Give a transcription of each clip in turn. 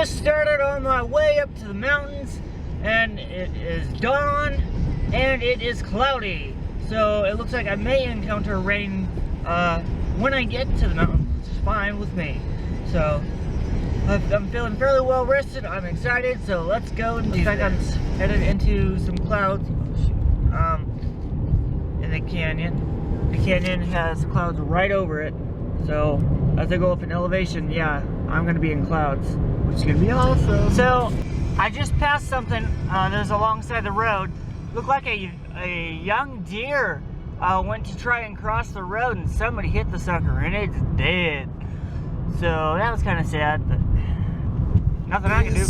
just started on my way up to the mountains, and it is dawn, and it is cloudy. So it looks like I may encounter rain when I get to the mountains, which is fine with me. So I'm feeling fairly well rested. I'm excited. So let's go and do this. I'm headed into some clouds in the canyon. The canyon has clouds right over it. So as I go up in elevation, yeah, I'm gonna be in clouds, which is gonna be awesome. So I just passed something that's alongside the road. Looked like a young deer went to try and cross the road, and somebody hit the sucker and it's dead. So that was kind of sad, but nothing I can do.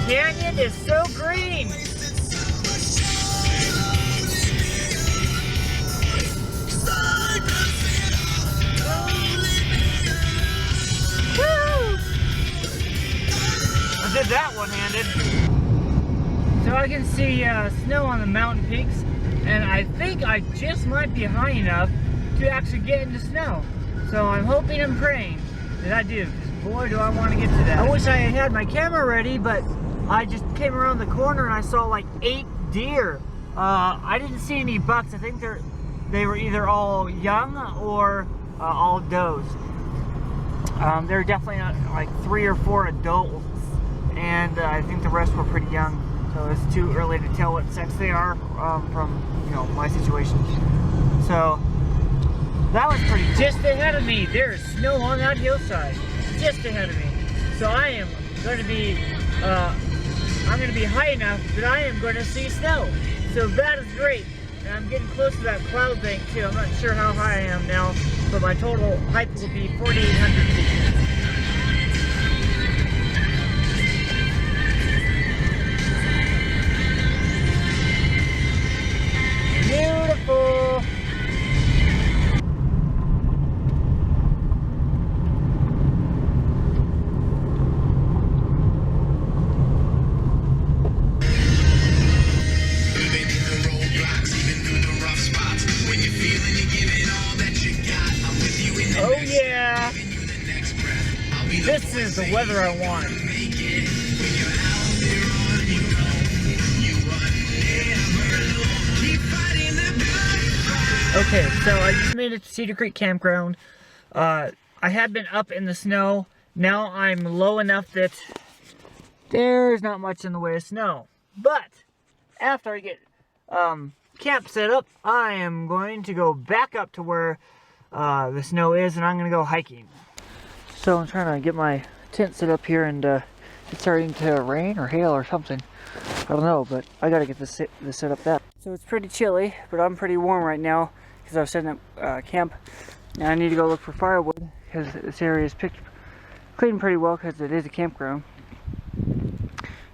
Canyon is so green. Woo! I did that one-handed. So I can see snow on the mountain peaks, and I think I just might be high enough to actually get into snow. So I'm hoping and praying that I do, because boy do I want to get to that. I wish I had my camera ready, but I just came around the corner and I saw like 8 deer. I didn't see any bucks. I think they were either all young or all does. There were definitely like 3 or 4 adults, and I think the rest were pretty young. So it's too early to tell what sex they are from, you know, my situation. So that was pretty cool. Just ahead of me, there's snow on that hillside. Just ahead of me. So I am going to be, I'm going to be high enough that I am going to see snow. So that is great. And I'm getting close to that cloud bank too. I'm not sure how high I am now, but my total height will be 4,800 feet. Beautiful. Oh yeah. This is the weather I want. Okay, so I just made it to Cedar Creek Campground. I had been up in the snow. Now I'm low enough that there's not much in the way of snow. But after I get camp set up, I am going to go back up to where the snow is, and I'm going to go hiking. So I'm trying to get my tent set up here, and it's starting to rain or hail or something. I don't know, but I got to get this set up that. So it's pretty chilly, but I'm pretty warm right now because I was setting up camp. Now I need to go look for firewood because this area is cleaned pretty well because it is a campground.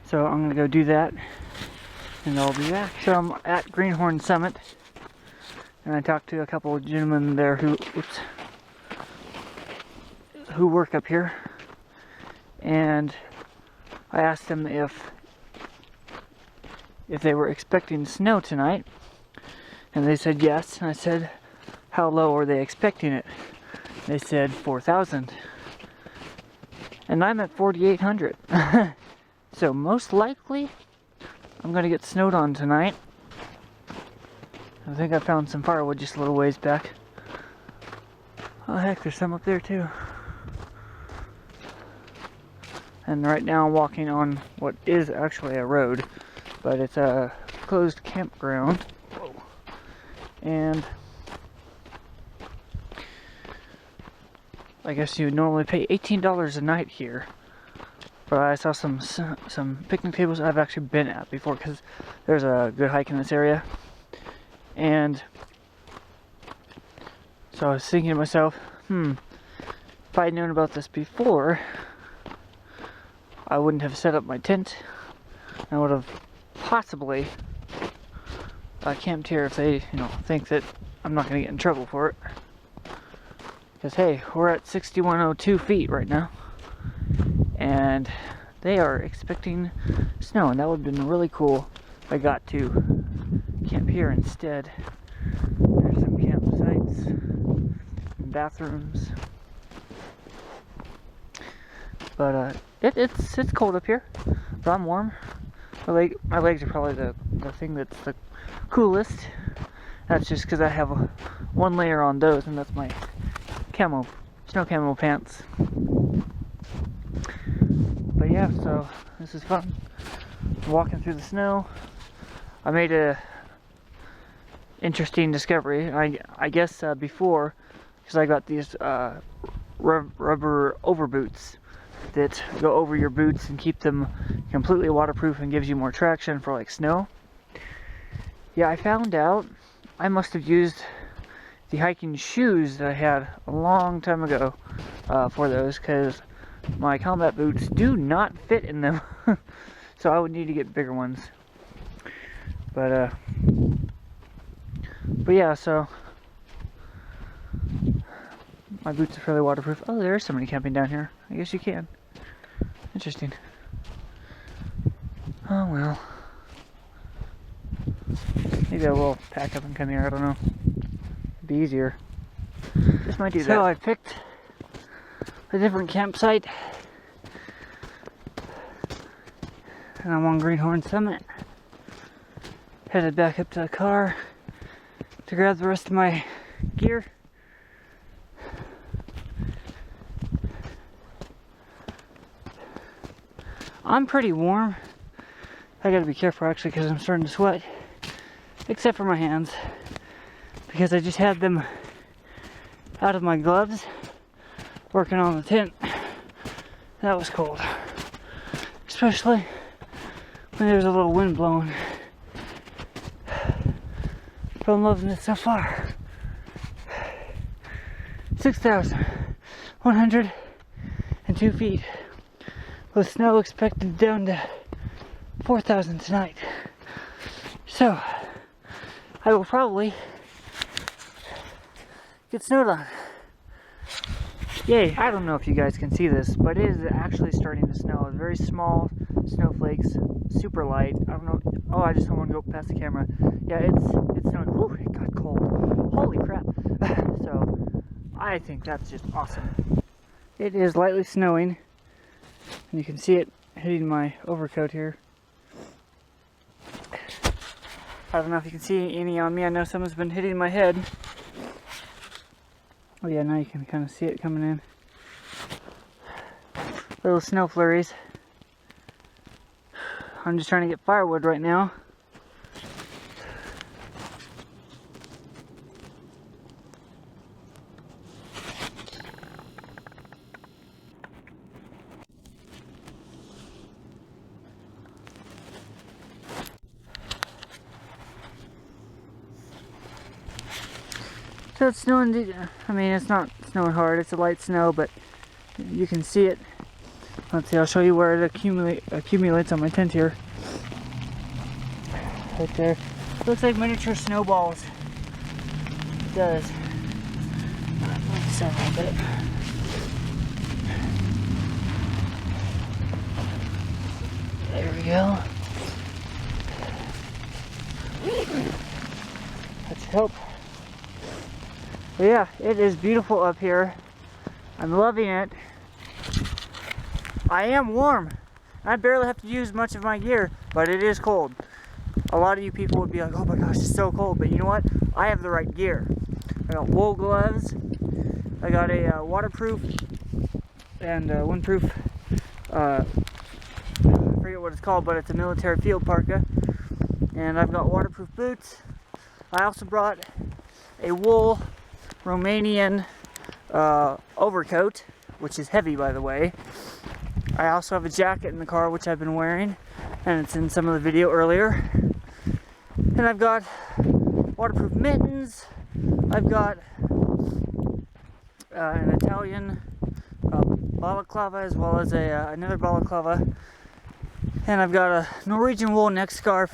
So I'm going to go do that, and I'll be back. So I'm at Greenhorn Summit, and I talked to a couple of gentlemen there who work up here, and I asked them if they were expecting snow tonight, and they said yes. And I said, how low are they expecting it? They said 4,000, and I'm at 4,800. So most likely I'm gonna get snowed on tonight. I think I found some firewood just a little ways back. Oh heck, there's some up there too. And right now I'm walking on what is actually a road, but it's a closed campground. Whoa. And I guess you would normally pay $18 a night here. But I saw some picnic tables I've actually been at before because there's a good hike in this area. And so I was thinking to myself, if I had known about this before, I wouldn't have set up my tent. I would have possibly camped here if they, think that I'm not going to get in trouble for it. Because hey, we're at 6,102 feet right now, and they are expecting snow, and that would have been really cool if I got to camp here instead. There's some campsites and bathrooms. But it's cold up here, but I'm warm. My legs are probably the thing that's the coolest. That's just because I have one layer on those, and that's my snow camo pants. But yeah, so this is fun. Walking through the snow. I made a interesting discovery. I guess before, because I got these rubber overboots that go over your boots and keep them completely waterproof and gives you more traction for like snow. Yeah, I found out I must have used the hiking shoes that I had a long time ago for those, because my combat boots do not fit in them. So I would need to get bigger ones. But yeah, so my boots are fairly waterproof. Oh, there's somebody camping down here. I guess you can. Interesting. Oh well. Maybe I will pack up and come here. I don't know. It'd be easier. This might do that. So I picked a different campsite, and I'm on Greenhorn Summit. Headed back up to the car to grab the rest of my gear. I'm pretty warm. I gotta be careful actually, because I'm starting to sweat, except for my hands, because I just had them out of my gloves working on the tent. That was cold, especially when there's a little wind blowing. But I'm loving it so far. 6,102 feet, with snow expected down to 4,000 tonight. So I will probably get snowed on. Yay. I don't know if you guys can see this, but it is actually starting to snow. Very small snowflakes, super light. I don't know. Oh, I just don't want to go past the camera. Yeah, it's snowing. Whew, it got cold. Holy crap. So I think that's just awesome. It is lightly snowing, and you can see it hitting my overcoat here. I don't know if you can see any on me. I know someone's been hitting my head. Oh yeah, now you can kind of see it coming in. Little snow flurries. I'm just trying to get firewood right now. So it's snowing, I mean, it's not snowing hard, it's a light snow, but you can see it. Let's see, I'll show you where it accumulates on my tent here. Right there. Looks like miniature snowballs. It does. Let's see a little bit. There we go. That should help. But yeah, it is beautiful up here. I'm loving it. I am warm. I barely have to use much of my gear, but it is cold. A lot of you people would be like, oh my gosh, it's so cold. But you know what? I have the right gear. I got wool gloves. I got a waterproof and windproof, I forget what it's called, but it's a military field parka. And I've got waterproof boots. I also brought a wool Romanian overcoat, which is heavy, by the way. I also have a jacket in the car, which I've been wearing, and it's in some of the video earlier. And I've got waterproof mittens. I've got an Italian balaclava, as well as another balaclava. And I've got a Norwegian wool neck scarf.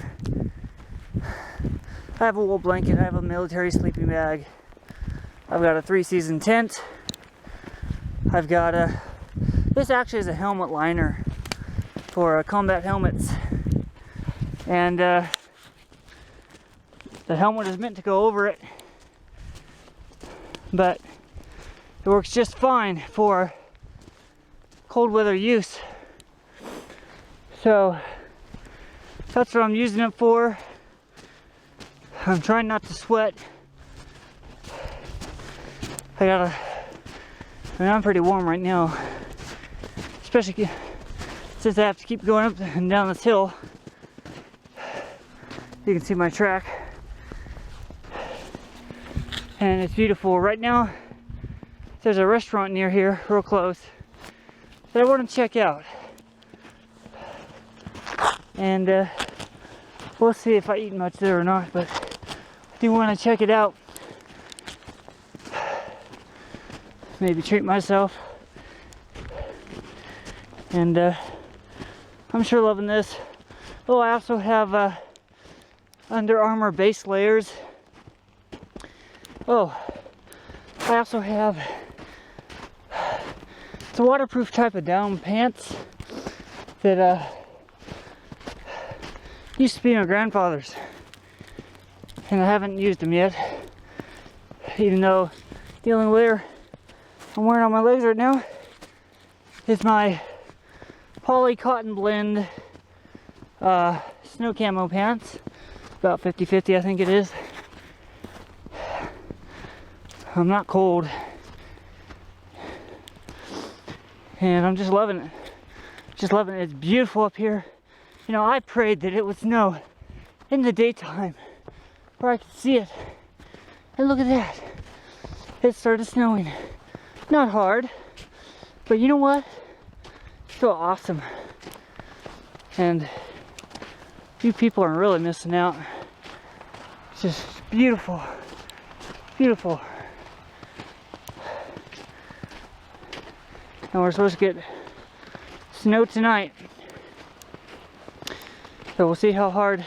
I have a wool blanket. I have a military sleeping bag. I've got a 3-season tent. I've got this actually is a helmet liner for combat helmets. And The helmet is meant to go over it, but it works just fine for cold weather use. So that's what I'm using it for. I'm trying not to sweat. I mean, I'm pretty warm right now, especially since I have to keep going up and down this hill. You can see my track, and it's beautiful. Right now, there's a restaurant near here, real close, that I want to check out. And we'll see if I eat much there or not, but I do want to check it out. Maybe treat myself. And I'm sure loving this. Oh, I also have Under Armour base layers. Oh, I also have, it's a waterproof type of down pants that used to be my grandfather's, and I haven't used them yet, even though the only layer I'm wearing on my legs right now is my poly cotton blend snow camo pants, about 50-50 I think it is. I'm not cold, and I'm just loving it. Just loving it. It's beautiful up here. You know, I prayed that it would snow in the daytime where I could see it. And look at that. It started snowing. Not hard, but you know what? It's still awesome. And you people are really missing out. It's just beautiful. Beautiful. And we're supposed to get snow tonight. So we'll see how hard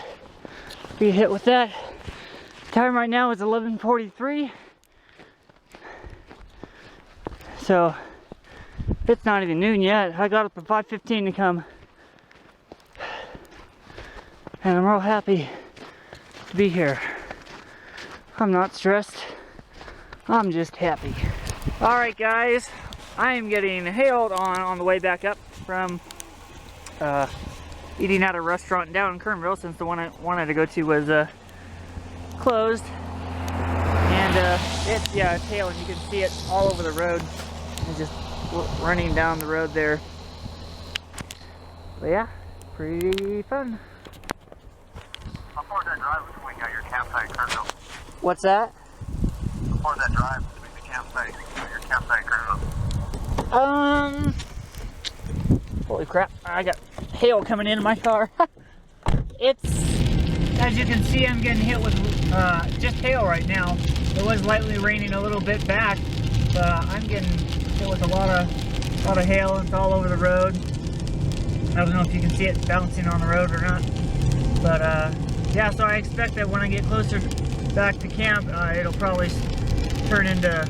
we get hit with that. Time right now is 11:43. So it's not even noon yet. I got up at 5:15 to come. And I'm real happy to be here. I'm not stressed. I'm just happy. Alright guys, I am getting hailed on the way back up from eating at a restaurant down in Kernville, since the one I wanted to go to was closed. And it's hailing. You can see it all over the road. It's just running down the road there. But yeah, pretty fun. How far is that drive between your campsite and Kernville? What's that? How far is that drive between the campsite and your campsite and Kernville? Holy crap, I got hail coming into my car. It's, as you can see, I'm getting hit with just hail right now. It was lightly raining a little bit back, but I'm getting hit with a lot of hail. It's all over the road. I don't know if you can see it bouncing on the road or not, but yeah, so I expect that when I get closer back to camp, it'll probably turn into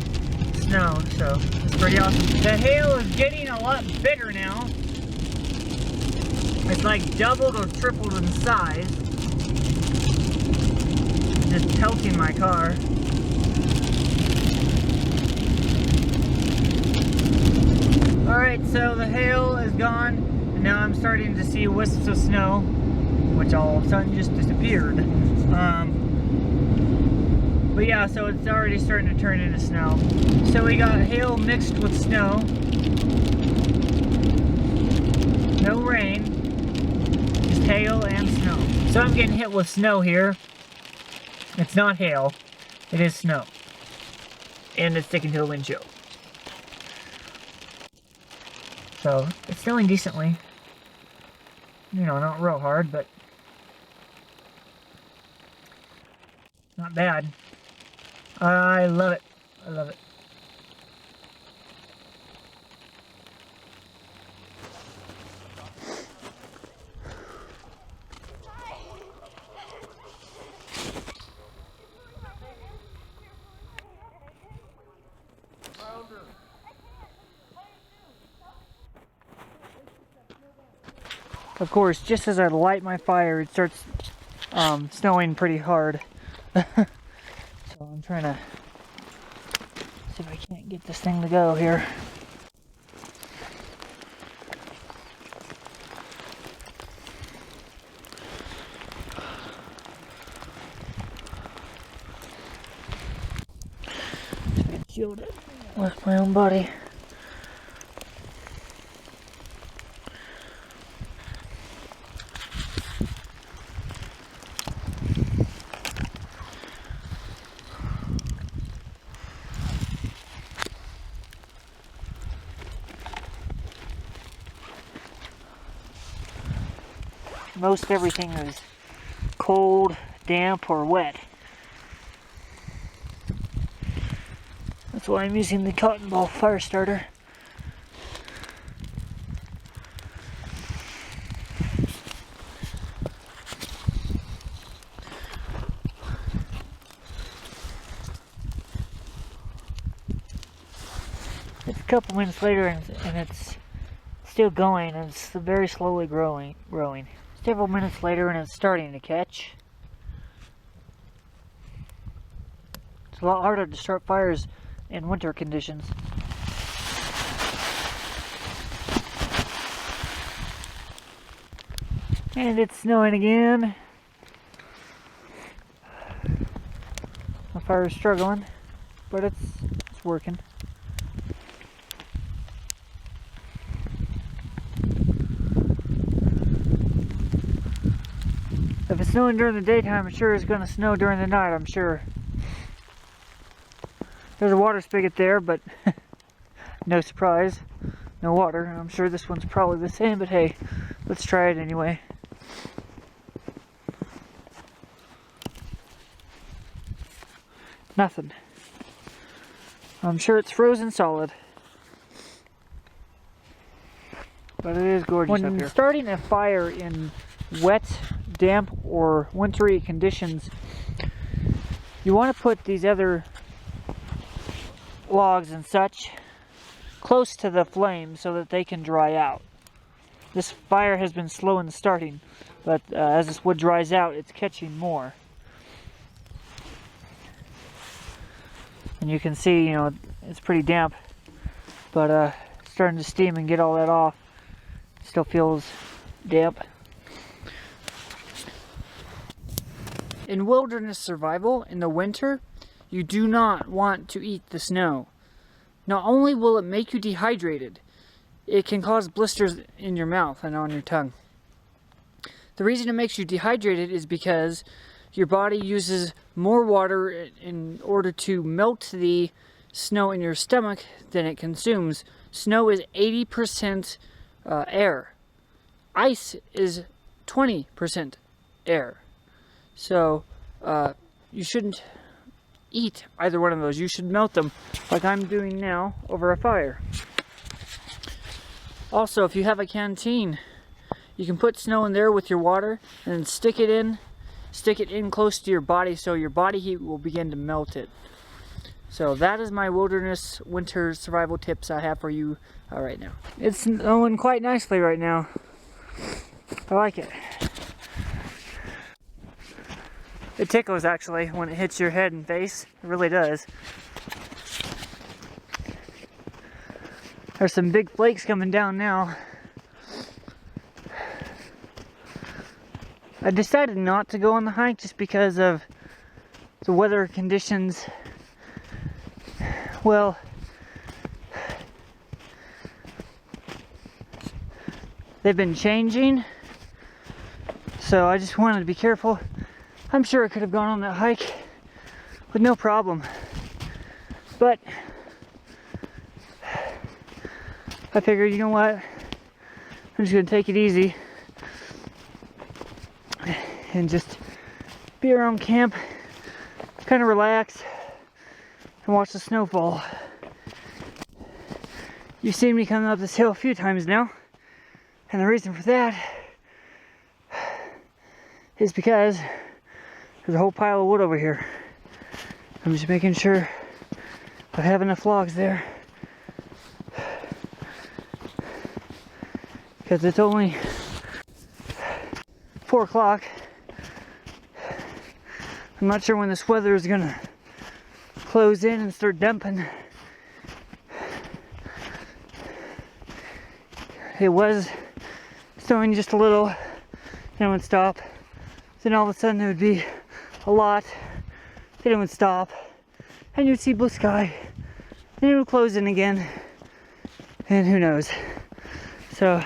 snow, so it's pretty awesome. The hail is getting a lot bigger now. It's like doubled or tripled in size. Just pelting my car. Alright, so the hail is gone, and now I'm starting to see wisps of snow, which all of a sudden just disappeared. But yeah, so it's already starting to turn into snow. So we got hail mixed with snow. No rain, just hail and snow. So I'm getting hit with snow here. It's not hail, it is snow. And it's sticking to the windshield. So it's snowing decently. You know, not real hard, but not bad. I love it. I love it. Of course, just as I light my fire, it starts snowing pretty hard. So I'm trying to see if I can't get this thing to go here. Shield it with my own body. Most everything is cold, damp, or wet. That's why I'm using the cotton ball fire starter. It's a couple minutes later and it's still going, and it's very slowly growing. Several minutes later and it's starting to catch. It's a lot harder to start fires in winter conditions. And it's snowing again. The fire is struggling, but it's working. If it's snowing during the daytime, I'm sure it's going to snow during the night, I'm sure. There's a water spigot there, but no surprise. No water. I'm sure this one's probably the same, but hey, let's try it anyway. Nothing. I'm sure it's frozen solid. But it is gorgeous up here. When starting a fire in wet, damp, or wintry conditions, you want to put these other logs and such close to the flame so that they can dry out. This fire has been slow in starting, but as this wood dries out, it's catching more. And you can see, you know, it's pretty damp, but it's starting to steam and get all that off. Still feels damp. In wilderness survival in the winter, you do not want to eat the snow. Not only will it make you dehydrated, it can cause blisters in your mouth and on your tongue. The reason it makes you dehydrated is because your body uses more water in order to melt the snow in your stomach than it consumes. Snow is 80% air. Ice is 20% air. So you shouldn't eat either one of those. You should melt them like I'm doing now over a fire. Also, if you have a canteen, you can put snow in there with your water and then stick it in close to your body so your body heat will begin to melt it. So that is my wilderness winter survival tips I have for you right now. It's snowing quite nicely right now. I like it. It tickles actually when it hits your head and face. It really does. There's some big flakes coming down now. I decided not to go on the hike just because of the weather conditions. Well, they've been changing, so I just wanted to be careful. I'm sure I could have gone on that hike with no problem, but I figured, you know what, I'm just gonna take it easy and just be around camp, kind of relax and watch the snow fall. You've seen me coming up this hill a few times now, and the reason for that is because there's a whole pile of wood over here. I'm just making sure I have enough logs there, because it's only 4 o'clock. I'm not sure when this weather is gonna close in and start dumping. It was snowing just a little, then it would stop. Then all of a sudden it would be a lot, then it would stop, and you'd see blue sky, then it would close in again, and who knows. So,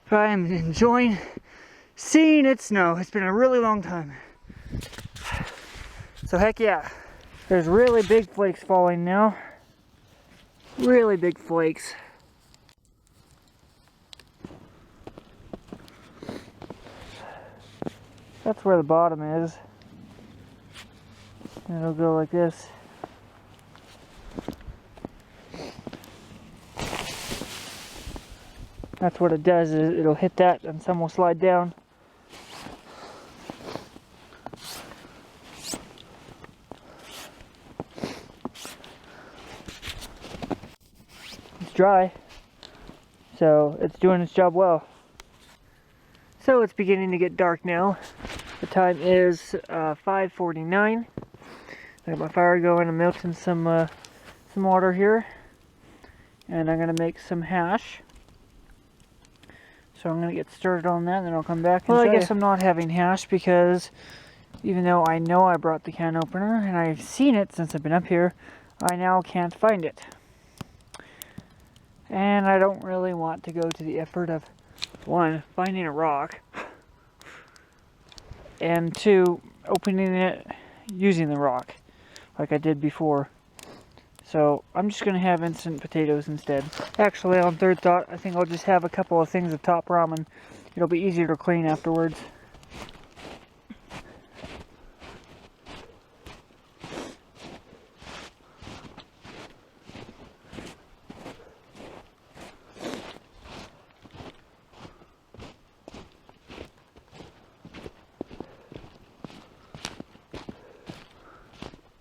I am enjoying seeing it snow. It's been a really long time. So heck yeah. There's really big flakes falling now. Really big flakes. That's where the bottom is. And it'll go like this. That's what it does, is it'll hit that and some will slide down. It's dry, so it's doing its job well. So it's beginning to get dark now. The time is 5:49. I got my fire going. I'm melting some water here, and I'm gonna make some hash. So I'm gonna get started on that, and then I'll come back and I guess I'm not having hash because even though I know I brought the can opener and I've seen it since I've been up here, I now can't find it. And I don't really want to go to the effort of, one, finding a rock, and two, opening it using the rock like I did before. So I'm just going to have instant potatoes instead. Actually, on third thought, I think I'll just have a couple of things of top ramen. It'll be easier to clean afterwards.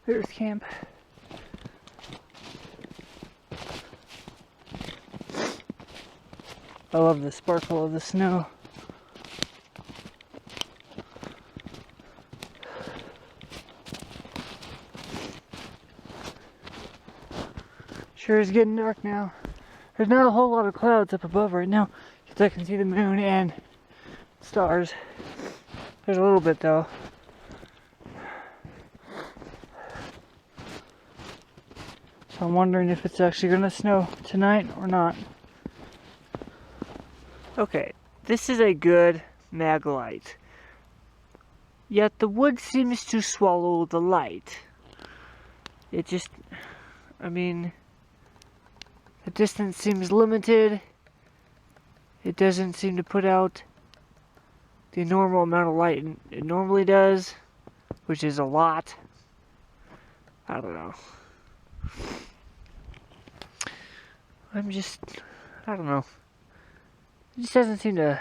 Here's camp. I love the sparkle of the snow. Sure is getting dark now. There's not a whole lot of clouds up above right now, because I can see the moon and stars. There's a little bit though. So I'm wondering if it's actually going to snow tonight or not. Okay, this is a good mag light. Yet the wood seems to swallow the light. It just, I mean, the distance seems limited. It doesn't seem to put out the normal amount of light it normally does, which is a lot. I don't know. I don't know. It just doesn't seem to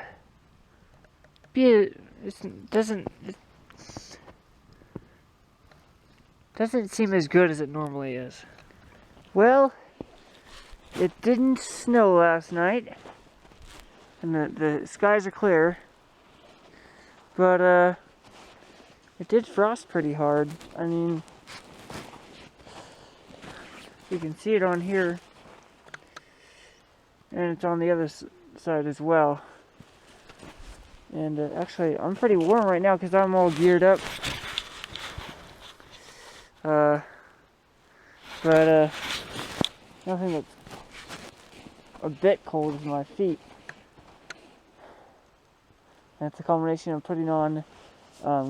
be it doesn't seem as good as it normally is. Well, it didn't snow last night, and the skies are clear, but it did frost pretty hard. I mean, you can see it on here, and it's on the other side as well. And actually, I'm pretty warm right now because I'm all geared up. But nothing that's a bit cold is my feet. That's a combination of putting on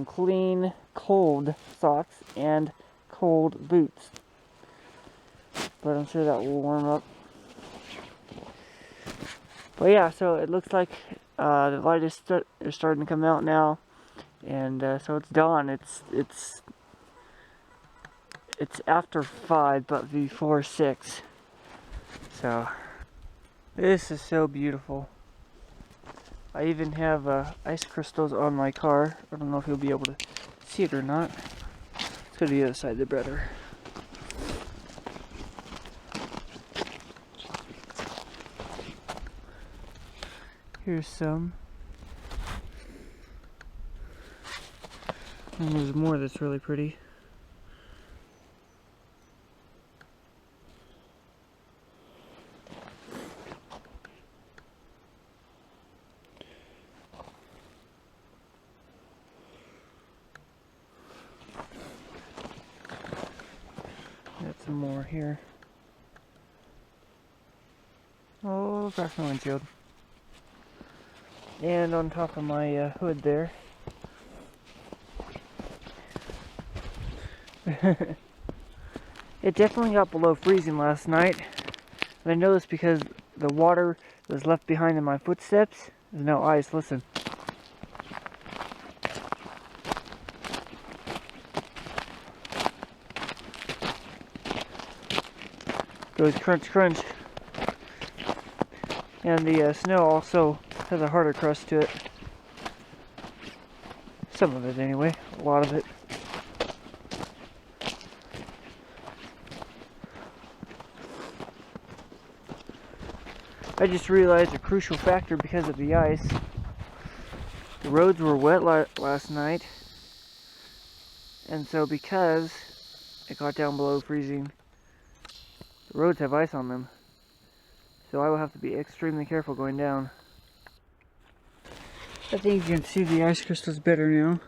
clean, cold socks and cold boots. But I'm sure that will warm up. But yeah, so it looks like the light is starting to come out now, and so it's dawn. It's after 5, but before 6. So this is so beautiful. I even have ice crystals on my car. I don't know if you'll be able to see it or not. Let's go to the other side of the breader. Here's some. And there's more that's really pretty. Got some more here. Oh, across my windshield. And on top of my hood there. It definitely got below freezing last night. And I know this because the water that was left behind in my footsteps is now ice. Listen. Goes crunch crunch. And the snow also has a harder crust to it. Some of it anyway, a lot of it. I just realized a crucial factor because of the ice. The roads were wet last night. And so because it got down below freezing, the roads have ice on them. So I will have to be extremely careful going down. I think you can see the ice crystals better now.